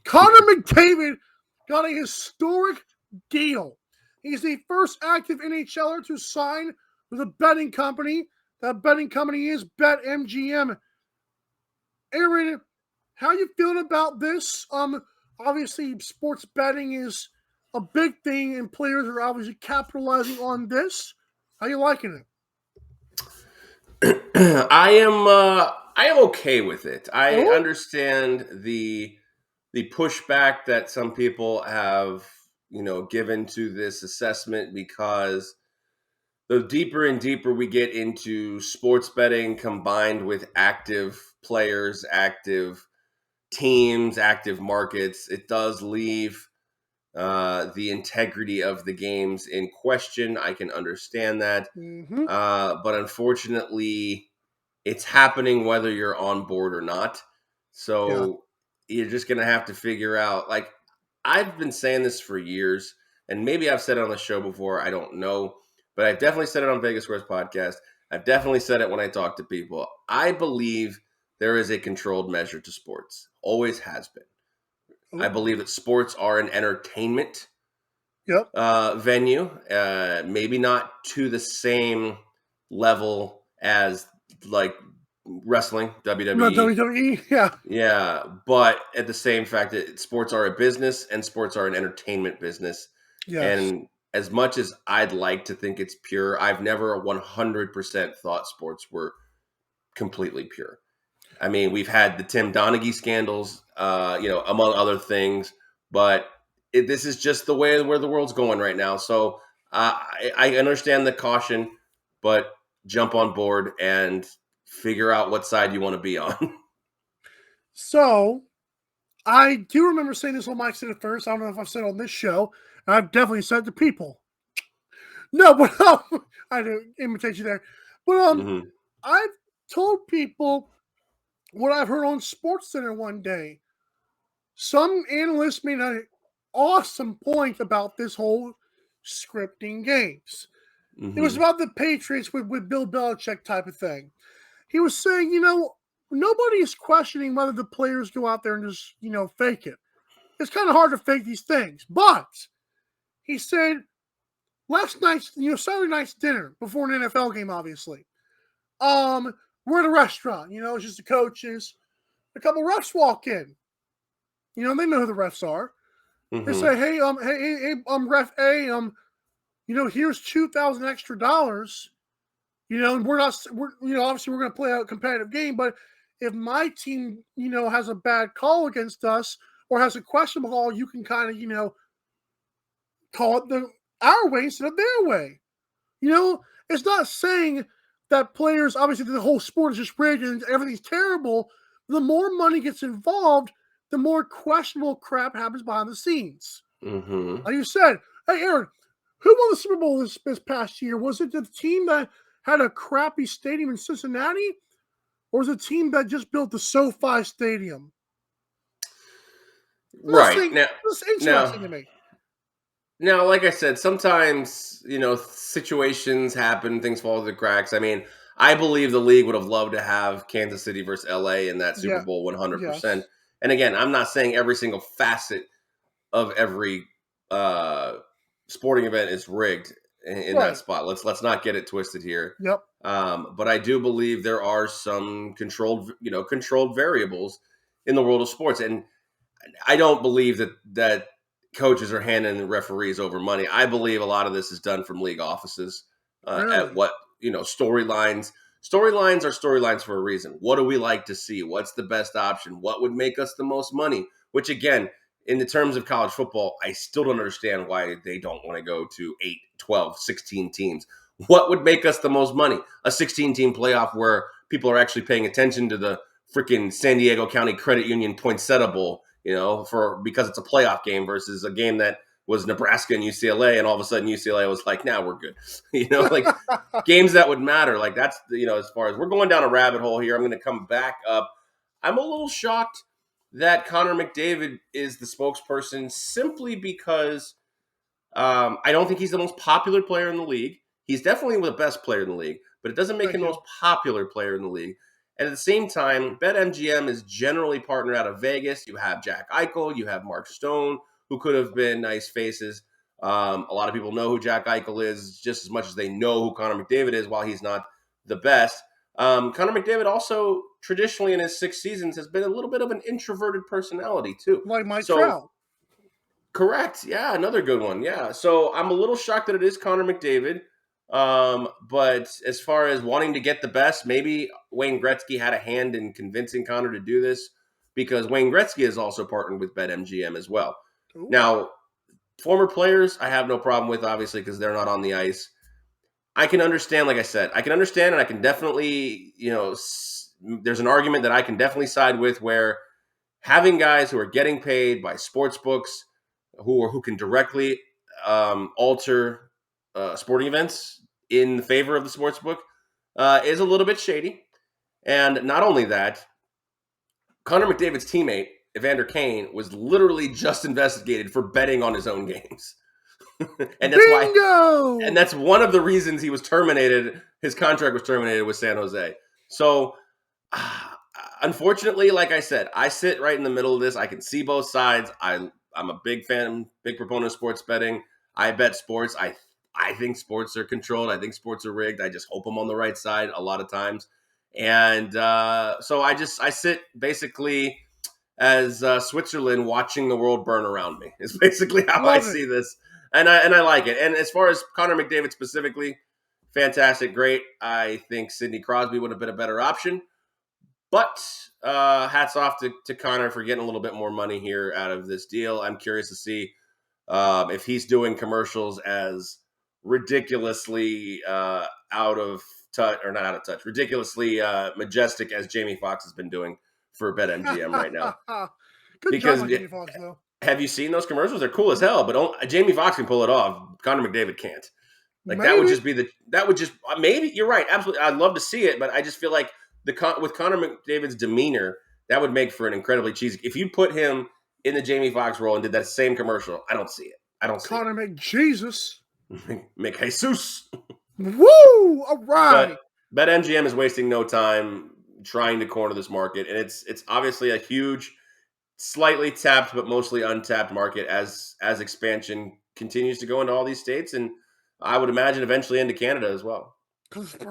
Connor McDavid got a historic deal. He's the first active NHLer to sign with a betting company. That betting company is BetMGM. Aaron, how you feeling about this? Obviously, sports betting is a big thing, and players are obviously capitalizing on this. How you liking it? I am okay with it. I understand the pushback that some people have, given to this assessment, because the deeper and deeper we get into sports betting combined with active players, active teams, active markets, it does leave the integrity of the games in question. I can understand that. Mm-hmm. But unfortunately, it's happening whether you're on board or not. So you're just going to have to figure out, like, I've been saying this for years, and maybe I've said it on the show before. I don't know. But I've definitely said it on Vegas Squares podcast. I've definitely said it when I talk to people. I believe there is a controlled measure to sports. Always has been. I believe that sports are an entertainment venue. Maybe not to the same level as, like, wrestling, WWE. Not WWE, yeah. Yeah, but at the same fact that sports are a business and sports are an entertainment business. Yes. And as much as I'd like to think it's pure, I've never 100% thought sports were completely pure. I mean, we've had the Tim Donaghy scandals, among other things, but this is just the way where the world's going right now. So I understand the caution, but jump on board and figure out what side you want to be on. So, I do remember saying this on Mike said it first. I don't know if I've said it on this show. I've definitely said it to people. No, but I do imitate you there. But I've told people what I've heard on SportsCenter one day. Some analyst made an awesome point about this whole scripting games. It was about the Patriots with Bill Belichick type of thing. He was saying, nobody is questioning whether the players go out there and just, fake it. It's kind of hard to fake these things. But he said last night's, Saturday night's dinner before an NFL game, obviously. We're at a restaurant, it's just the coaches. A couple refs walk in. They know who the refs are. They say, hey, ref A, here's $2,000 extra dollars. And obviously we're going to play a competitive game, but if my team, has a bad call against us or has a questionable call, you can kind of, call it our way instead of their way. It's not saying that players, obviously the whole sport is just rigged and everything's terrible. The more money gets involved, the more questionable crap happens behind the scenes. Like you said, hey, Aaron, who won the Super Bowl this past year? Was it the team that had a crappy stadium in Cincinnati, or was it a team that just built the SoFi Stadium? Right. It's interesting to me. Now, like I said, sometimes, situations happen, things fall through the cracks. I mean, I believe the league would have loved to have Kansas City versus LA in that Super Bowl 100%. Yes. And again, I'm not saying every single facet of every sporting event is rigged in that spot. Let's not get it twisted here. Yep. But I do believe there are some controlled variables in the world of sports, and I don't believe that coaches are handing the referees over money. I believe a lot of this is done from league offices. Really? At what storylines. Storylines are storylines for a reason. What do we like to see? What's the best option? What would make us the most money? Which, again, in the terms of college football, I still don't understand why they don't want to go to 8, 12, 16 teams. What would make us the most money? A 16-team playoff where people are actually paying attention to the freaking San Diego County Credit Union Poinsettia Bowl, because it's a playoff game versus a game that was Nebraska and UCLA, and all of a sudden UCLA was like, "Now we're good." Like games that would matter. Like that's as far as we're going down a rabbit hole here. I'm going to come back up. I'm a little shocked that Connor McDavid is the spokesperson simply because I don't think he's the most popular player in the league. He's definitely the best player in the league, but it doesn't make him the most popular player in the league. And at the same time, BetMGM is generally partnered out of Vegas. You have Jack Eichel, you have Mark Stone, who could have been nice faces. A lot of people know who Jack Eichel is just as much as they know who Connor McDavid is, while he's not the best. Connor McDavid also traditionally in his 6 seasons has been a little bit of an introverted personality too. Like Mike So Trout. correct. Yeah, another good one. Yeah. So I'm a little shocked that it is Connor McDavid. But as far as wanting to get the best, maybe Wayne Gretzky had a hand in convincing Connor to do this, because Wayne Gretzky is also partnered with BetMGM as well. Ooh. Now, former players, I have no problem with, obviously, because they're not on the ice. I can understand, like I said, I can understand, and I can definitely, there's an argument that I can definitely side with, where having guys who are getting paid by sports books, who can directly alter sporting events in favor of the sports book, is a little bit shady. And not only that, Connor McDavid's teammate Evander Kane was literally just investigated for betting on his own games. and that's Bingo! why, and that's one of the reasons he was terminated. His contract was terminated with San Jose. So, unfortunately, like I said, I sit right in the middle of this. I can see both sides. I'm a big fan, big proponent of sports betting. I bet sports. I think sports are controlled. I think sports are rigged. I just hope I'm on the right side a lot of times. And so I sit basically as Switzerland watching the world burn around me. Is basically how I see this, and I like it. And as far as Connor McDavid specifically, fantastic, great. I think Sidney Crosby would have been a better option, but hats off to Connor for getting a little bit more money here out of this deal. I'm curious to see if he's doing commercials as ridiculously out of touch, or not out of touch, ridiculously majestic as Jamie Foxx has been doing for BetMGM right now. Good Because job on Jamie Foxx, though. have you seen those commercials? They're cool as hell, but Jamie Foxx can pull it off. Connor McDavid can't. Like Maybe. that would just maybe you're right. Absolutely, I'd love to see it, but I just feel like with Connor McDavid's demeanor, that would make for an incredibly cheesy. If you put him in the Jamie Foxx role and did that same commercial, I don't see it. I don't see Connor McJesus. McJesus. Woo! All right. But BetMGM is wasting no time trying to corner this market, and it's obviously a huge, slightly tapped but mostly untapped market as expansion continues to go into all these states, and I would imagine eventually into Canada as well. Perfect.